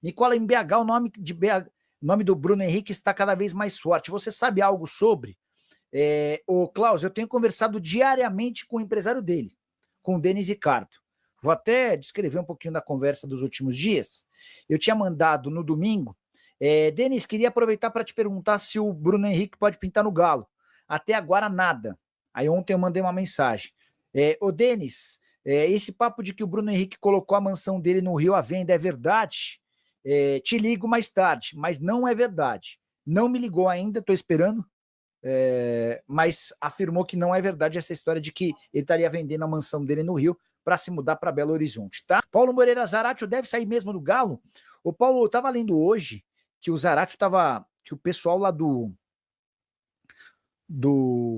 Nicola, em BH, o nome de BH, o nome do Bruno Henrique está cada vez mais forte. Você sabe algo sobre? O Klaus, eu tenho conversado diariamente com o empresário dele, com o Denis Ricardo. Vou até descrever um pouquinho da conversa dos últimos dias. Eu tinha mandado no domingo. Denis, queria aproveitar para te perguntar se o Bruno Henrique pode pintar no Galo. Até agora, nada. Aí ontem eu mandei uma mensagem. Ô, Denis, esse papo de que o Bruno Henrique colocou a mansão dele no Rio à venda é verdade? Te ligo mais tarde, mas não é verdade. Não me ligou ainda, estou esperando. Mas afirmou que não é verdade essa história de que ele estaria vendendo a mansão dele no Rio para se mudar para Belo Horizonte, tá? Paulo Moreira Zaratio deve sair mesmo do Galo? O Paulo, eu estava lendo hoje que o Zaratio que o pessoal lá do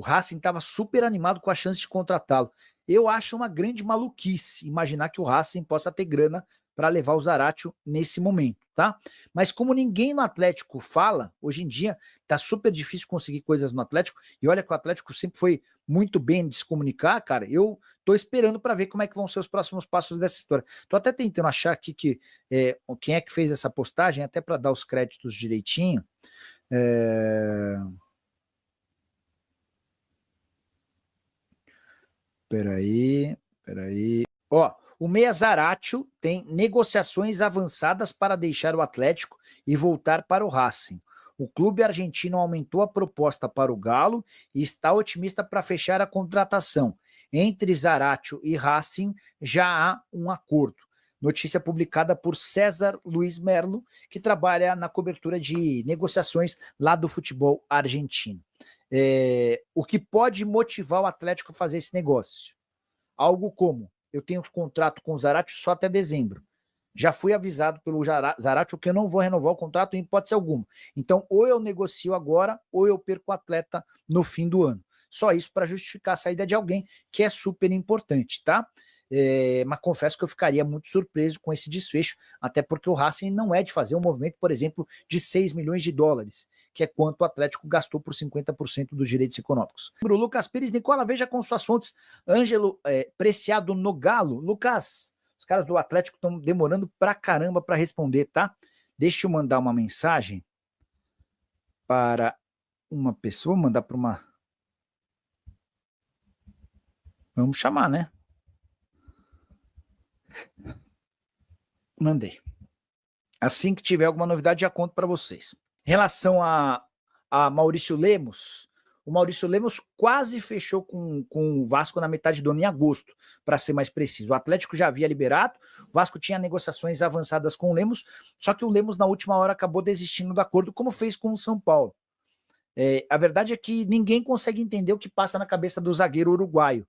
Racing estava super animado com a chance de contratá-lo. Eu acho uma grande maluquice imaginar que o Racing possa ter grana para levar o Zaratio nesse momento, tá? Mas como ninguém no Atlético fala, hoje em dia tá super difícil conseguir coisas no Atlético, e olha que o Atlético sempre foi muito bem de se comunicar, cara, eu tô esperando para ver como é que vão ser os próximos passos dessa história. Tô até tentando achar aqui quem é que fez essa postagem, até para dar os créditos direitinho. Peraí. Ó, o Meia Zaratio tem negociações avançadas para deixar o Atlético e voltar para o Racing. O clube argentino aumentou a proposta para o Galo e está otimista para fechar a contratação. Entre Zaratio e Racing já há um acordo. Notícia publicada por César Luiz Merlo, que trabalha na cobertura de negociações lá do futebol argentino. O que pode motivar o Atlético a fazer esse negócio? Algo como, eu tenho contrato com o Zaratio só até dezembro. Já fui avisado pelo Zaratio que eu não vou renovar o contrato em hipótese alguma. Então, ou eu negocio agora, ou eu perco o atleta no fim do ano. Só isso para justificar a saída de alguém que é super importante, tá? Mas confesso que eu ficaria muito surpreso com esse desfecho, até porque o Racing não é de fazer um movimento, por exemplo, de 6 milhões de dólares, que é quanto o Atlético gastou por 50% dos direitos econômicos. O Lucas Pires, Nicola, veja com suas fontes, Ângelo Preciado no Galo. Lucas, os caras do Atlético estão demorando pra caramba para responder, tá? Deixa eu mandar uma mensagem para uma pessoa, mandar para uma... Vamos chamar, né? Mandei. Assim que tiver alguma novidade, já conto para vocês. Em relação a Maurício Lemos, o Maurício Lemos quase fechou com o Vasco na metade do ano, em agosto, para ser mais preciso. O Atlético já havia liberado, o Vasco tinha negociações avançadas com o Lemos, só que o Lemos, na última hora, acabou desistindo do acordo, como fez com o São Paulo. A verdade é que ninguém consegue entender o que passa na cabeça do zagueiro uruguaio,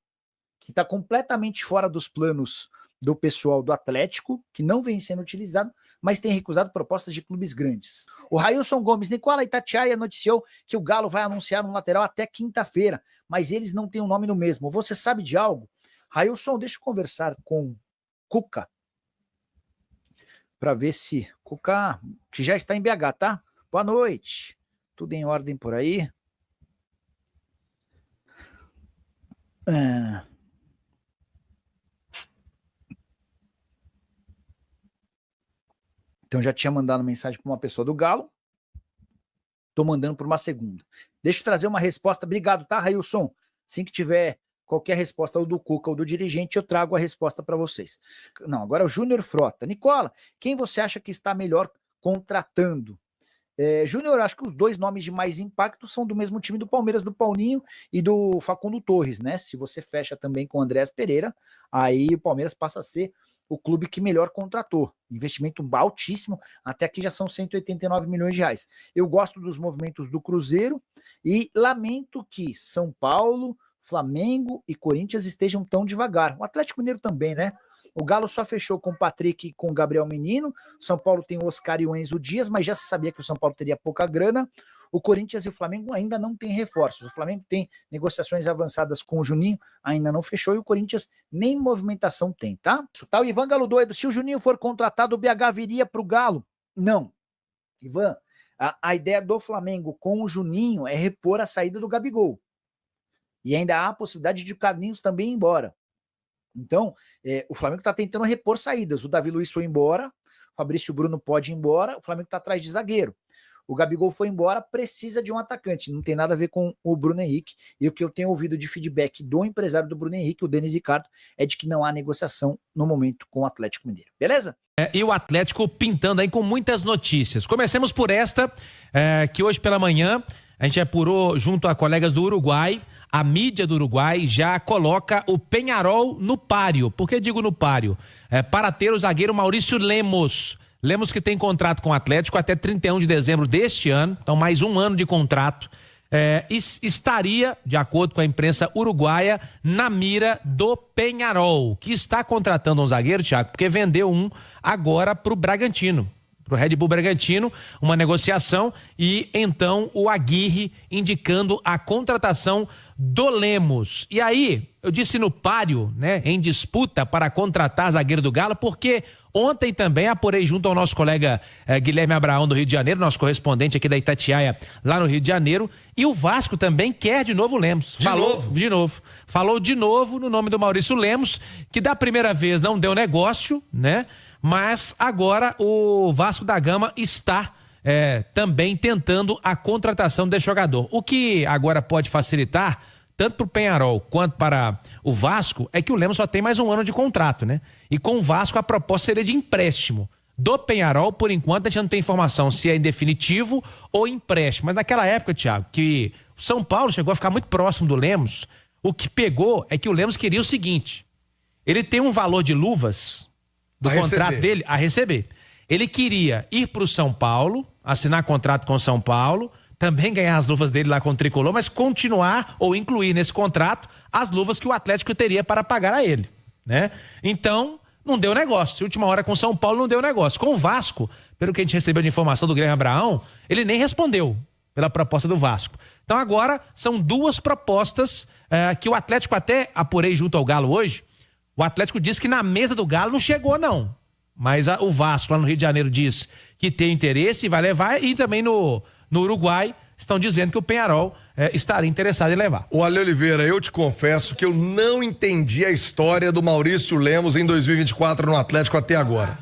que está completamente fora dos planos do pessoal do Atlético, que não vem sendo utilizado, mas tem recusado propostas de clubes grandes. O Railson Gomes, Nicola Itatiaia noticiou que o Galo vai anunciar um lateral até quinta-feira, mas eles não têm um nome no mesmo. Você sabe de algo? Railson, deixa eu conversar com Cuca, para ver se... Cuca, que já está em BH, tá? Boa noite. Tudo em ordem por aí? Então já tinha mandado mensagem para uma pessoa do Galo, estou mandando para uma segunda. Deixa eu trazer uma resposta. Obrigado, tá, Railson? Assim que tiver qualquer resposta, ou do Cuca ou do dirigente, eu trago a resposta para vocês. Não, agora é o Júnior Frota. Nicola, quem você acha que está melhor contratando? Júnior, acho que os dois nomes de mais impacto são do mesmo time do Palmeiras, do Paulinho e do Facundo Torres, né? Se você fecha também com o Andréas Pereira, aí o Palmeiras passa a ser o clube que melhor contratou. Investimento altíssimo, até aqui já são 189 milhões de reais. Eu gosto dos movimentos do Cruzeiro e lamento que São Paulo, Flamengo e Corinthians estejam tão devagar. O Atlético Mineiro também, né? O Galo só fechou com o Patrick e com o Gabriel Menino. O São Paulo tem o Oscar e o Enzo Dias, mas já se sabia que o São Paulo teria pouca grana. O Corinthians e o Flamengo ainda não têm reforços. O Flamengo tem negociações avançadas com o Juninho, ainda não fechou, e o Corinthians nem movimentação tem, tá? Tá o Ivan Galo doido. Se o Juninho for contratado, o BH viria pro Galo? Não. Ivan, a ideia do Flamengo com o Juninho é repor a saída do Gabigol. E ainda há a possibilidade de o Carlinhos também ir embora. Então, o Flamengo está tentando repor saídas. O Davi Luiz foi embora, Fabrício Bruno pode ir embora, o Flamengo está atrás de zagueiro. O Gabigol foi embora, precisa de um atacante, não tem nada a ver com o Bruno Henrique, e o que eu tenho ouvido de feedback do empresário do Bruno Henrique, o Denis Ricardo, é de que não há negociação no momento com o Atlético Mineiro, beleza? E o Atlético pintando aí com muitas notícias. Comecemos por esta, que hoje pela manhã a gente apurou junto a colegas do Uruguai, a mídia do Uruguai já coloca o Peñarol no páreo. Por que digo no páreo? Para ter o zagueiro Maurício Lemos. Lemos que tem contrato com o Atlético até 31 de dezembro deste ano, então mais um ano de contrato. Estaria, de acordo com a imprensa uruguaia, na mira do Peñarol, que está contratando um zagueiro, Thiago, porque vendeu um agora para o Bragantino, para o Red Bull Bragantino, uma negociação, e então o Aguirre indicando a contratação do Lemos. E aí, eu disse no páreo, né, em disputa para contratar zagueiro do Galo, porque ontem também apurei junto ao nosso colega Guilherme Abraão do Rio de Janeiro, nosso correspondente aqui da Itatiaia, lá no Rio de Janeiro, e o Vasco também quer de novo o Lemos. Falou de novo no nome do Maurício Lemos, que da primeira vez não deu negócio, né? Mas agora o Vasco da Gama está também tentando a contratação desse jogador. O que agora pode facilitar, tanto para o Peñarol quanto para o Vasco, é que o Lemos só tem mais um ano de contrato, né? E com o Vasco a proposta seria de empréstimo. Do Peñarol, por enquanto, a gente não tem informação se é em definitivo ou empréstimo. Mas naquela época, Thiago, que o São Paulo chegou a ficar muito próximo do Lemos, o que pegou é que o Lemos queria o seguinte: ele tem um valor de luvas do contrato dele a receber. Ele queria ir para o São Paulo, assinar contrato com o São Paulo, também ganhar as luvas dele lá com o Tricolor, mas continuar ou incluir nesse contrato as luvas que o Atlético teria para pagar a ele, né? Então, não deu negócio. Se última hora com o São Paulo não deu negócio. Com o Vasco, pelo que a gente recebeu de informação do Guilherme Abraão, ele nem respondeu pela proposta do Vasco. Então agora são duas propostas que o Atlético, até apurei junto ao Galo hoje, o Atlético disse que na mesa do Galo não chegou não. Mas o Vasco lá no Rio de Janeiro diz que tem interesse e vai levar, e também no Uruguai estão dizendo que o Peñarol estaria interessado em levar. O Ale Oliveira, eu te confesso que eu não entendi a história do Maurício Lemos em 2024 no Atlético até agora.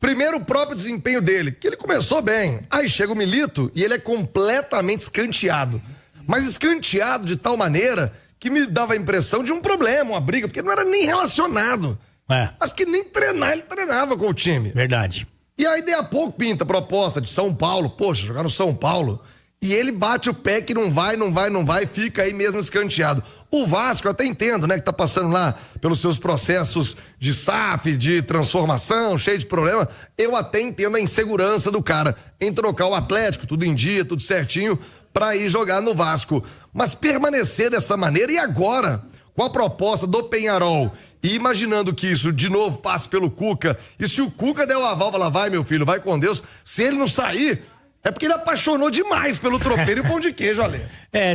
Primeiro, o próprio desempenho dele, que ele começou bem. Aí chega o Milito e ele é completamente escanteado. Mas escanteado de tal maneira que me dava a impressão de um problema, uma briga, porque não era nem relacionado. Acho que nem treinar, ele treinava com o time. Verdade. E aí, daí a pouco, pinta a proposta de São Paulo. Poxa, jogar no São Paulo. E ele bate o pé que não vai, fica aí mesmo escanteado. O Vasco, eu até entendo, né, que tá passando lá pelos seus processos de SAF, de transformação, cheio de problema. Eu até entendo a insegurança do cara em trocar o Atlético, tudo em dia, tudo certinho, pra ir jogar no Vasco. Mas permanecer dessa maneira, e agora, com a proposta do Peñarol, e imaginando que isso de novo passe pelo Cuca, e se o Cuca der o aval, fala, vai meu filho, vai com Deus, se ele não sair, é porque ele apaixonou demais pelo tropeiro e o pão de queijo, Ale.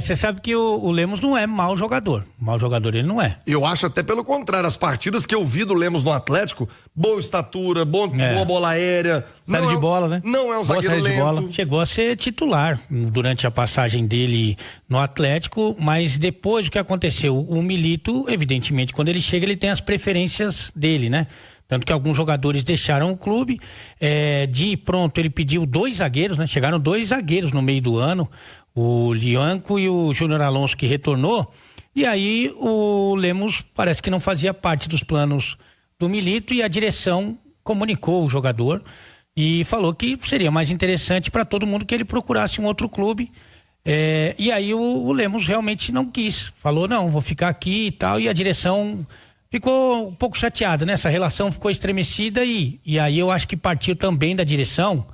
Você sabe que o Lemos não é mau jogador. Mau jogador ele não é. Eu acho até pelo contrário, as partidas que eu vi do Lemos no Atlético, boa estatura, boa bola aérea. Saída de bola, né? Não é um zagueiro lento. De bola. Chegou a ser titular durante a passagem dele no Atlético, mas depois do que aconteceu, o Milito, evidentemente, quando ele chega, ele tem as preferências dele, né? Tanto que alguns jogadores deixaram o clube, de pronto ele pediu 2 zagueiros, né? Chegaram 2 zagueiros no meio do ano, o Lianco e o Júnior Alonso, que retornou, e aí o Lemos parece que não fazia parte dos planos do Milito, e a direção comunicou o jogador e falou que seria mais interessante para todo mundo que ele procurasse um outro clube. E aí o Lemos realmente não quis, falou, não, vou ficar aqui e tal, e a direção ficou um pouco chateada, né? Essa relação ficou estremecida, e aí eu acho que partiu também da direção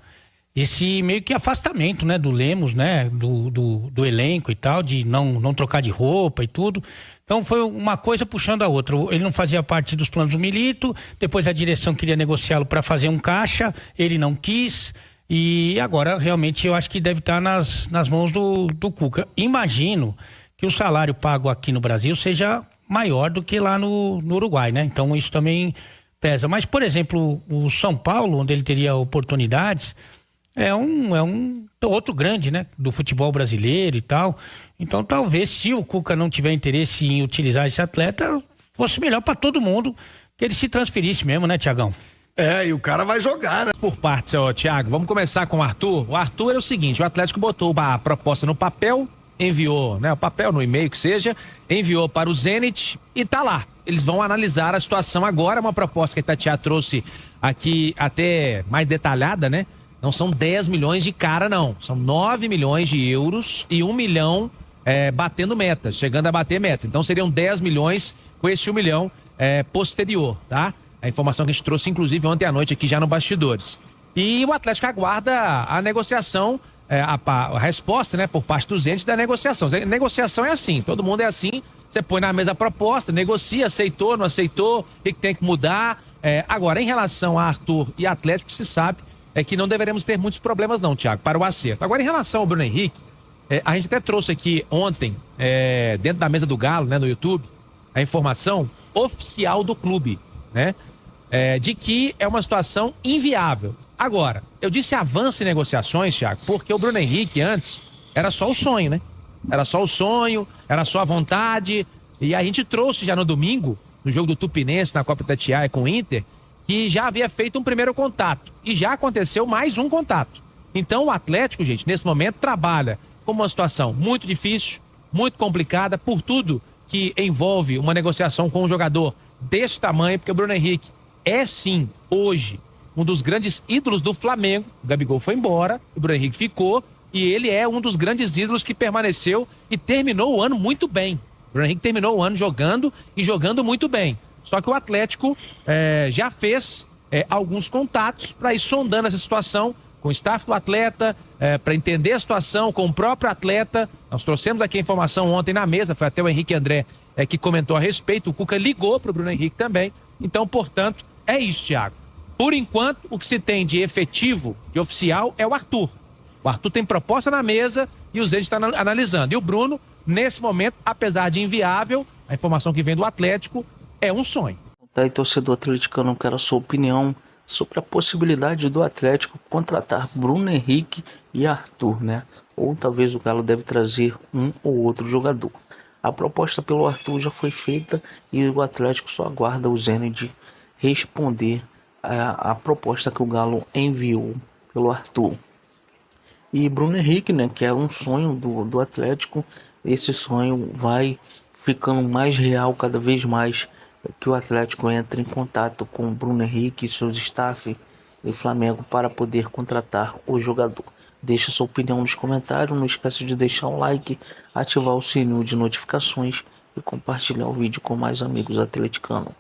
esse meio que afastamento, né? Do Lemos, né? Do elenco e tal, de não trocar de roupa e tudo. Então foi uma coisa puxando a outra. Ele não fazia parte dos planos do Milito, depois a direção queria negociá-lo para fazer um caixa, ele não quis, e agora realmente eu acho que deve estar nas mãos do Cuca. Imagino que o salário pago aqui no Brasil seja maior do que lá no Uruguai, né? Então isso também pesa. Mas, por exemplo, o São Paulo, onde ele teria oportunidades, é um outro grande, né? Do futebol brasileiro e tal. Então talvez, se o Cuca não tiver interesse em utilizar esse atleta, fosse melhor para todo mundo que ele se transferisse mesmo, né, Tiagão? E o cara vai jogar, né? Por partes, Thiago, vamos começar com o Arthur. O Arthur é o seguinte, o Atlético botou a proposta no papel, enviou, né, o papel no e-mail que seja, enviou para o Zenit e tá lá. Eles vão analisar a situação agora, uma proposta que a Itatiaia trouxe aqui até mais detalhada, né? Não são 10 milhões de cara, não. São 9 milhões de euros e 1 milhão batendo metas, chegando a bater metas. Então seriam 10 milhões com esse 1 milhão posterior, tá? A informação que a gente trouxe, inclusive, ontem à noite aqui já no Bastidores. E o Atlético aguarda a negociação, a resposta, né, por parte dos entes da negociação. Negociação é assim, todo mundo é assim, você põe na mesa a proposta, negocia, aceitou, não aceitou, o que tem que mudar. Agora, em relação a Arthur e Atlético, se sabe que não deveremos ter muitos problemas não, Thiago, para o acerto. Agora, em relação ao Bruno Henrique, a gente até trouxe aqui ontem, dentro da mesa do Galo, né, no YouTube, a informação oficial do clube, né, de que é uma situação inviável. Agora, eu disse avanço em negociações, Thiago, porque o Bruno Henrique antes era só o sonho, né? Era só o sonho, era só a vontade. E a gente trouxe já no domingo, no jogo do Tupinense, na Copa Itatiaia com o Inter, que já havia feito um primeiro contato. E já aconteceu mais um contato. Então o Atlético, gente, nesse momento trabalha com uma situação muito difícil, muito complicada, por tudo que envolve uma negociação com um jogador desse tamanho, porque o Bruno Henrique é sim, hoje, um dos grandes ídolos do Flamengo. O Gabigol foi embora, o Bruno Henrique ficou, e ele é um dos grandes ídolos que permaneceu e terminou o ano muito bem. O Bruno Henrique terminou o ano jogando e jogando muito bem. Só que o Atlético já fez alguns contatos para ir sondando essa situação com o staff do atleta, para entender a situação com o próprio atleta. Nós trouxemos aqui a informação ontem na mesa, foi até o Henrique André que comentou a respeito. O Cuca ligou para o Bruno Henrique também. Então, portanto, é isso, Thiago. Por enquanto, o que se tem de efetivo e oficial é o Arthur. O Arthur tem proposta na mesa e o Zé está analisando. E o Bruno, nesse momento, apesar de inviável, a informação que vem do Atlético é um sonho. Tá aí, torcedor atleticano, eu quero a sua opinião sobre a possibilidade do Atlético contratar Bruno Henrique e Arthur, né? Ou talvez o Galo deve trazer um ou outro jogador. A proposta pelo Arthur já foi feita e o Atlético só aguarda o Zenit responder a proposta que o Galo enviou pelo Arthur. E Bruno Henrique, né, que era um sonho do Atlético, esse sonho vai ficando mais real cada vez mais que o Atlético entra em contato com o Bruno Henrique e seus staff e Flamengo para poder contratar o jogador. Deixa sua opinião nos comentários, não esqueça de deixar o like, ativar o sininho de notificações e compartilhar o vídeo com mais amigos atleticanos.